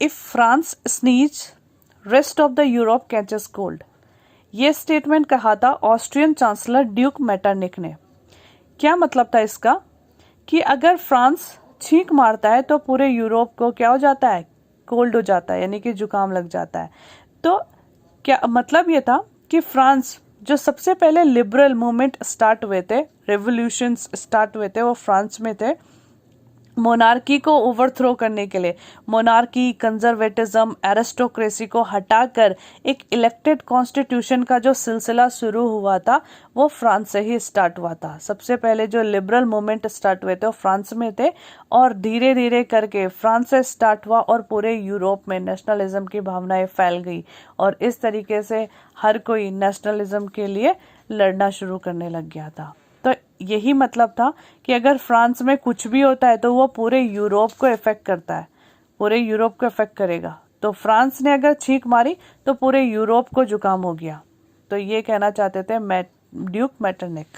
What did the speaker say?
If France sneeze rest of the Europe catches cold. ये statement कहा था Austrian chancellor Duke Metternich ने। क्या मतलब था इसका कि अगर फ्रांस छींक मारता है तो पूरे यूरोप को क्या हो जाता है, कोल्ड हो जाता है, यानी कि जुकाम लग जाता है। तो क्या मतलब ये था कि फ्रांस जो सबसे पहले लिबरल मूवमेंट स्टार्ट हुए थे, रेवोल्यूशंस स्टार्ट हुए थे, वो फ्रांस में थे मोनार्की को ओवरथ्रो करने के लिए। मोनार्की, कंजर्वेटिज्म, एरिस्टोक्रेसी को हटाकर एक इलेक्टेड कॉन्स्टिट्यूशन का जो सिलसिला शुरू हुआ था वो फ्रांस से ही स्टार्ट हुआ था। सबसे पहले जो लिबरल मूवमेंट स्टार्ट हुए थे वो फ्रांस में थे और धीरे धीरे करके फ्रांस से स्टार्ट हुआ और पूरे यूरोप में नेशनलिज्म की भावनाएं फैल गई और इस तरीके से हर कोई नेशनलिज्म के लिए लड़ना शुरू करने लग गया था। तो यही मतलब था कि अगर फ्रांस में कुछ भी होता है तो वो पूरे यूरोप को इफेक्ट करता है, पूरे यूरोप को इफेक्ट करेगा। तो फ्रांस ने अगर छींक मारी तो पूरे यूरोप को जुकाम हो गया। तो ये कहना चाहते थे ड्यूक मेटरनिक।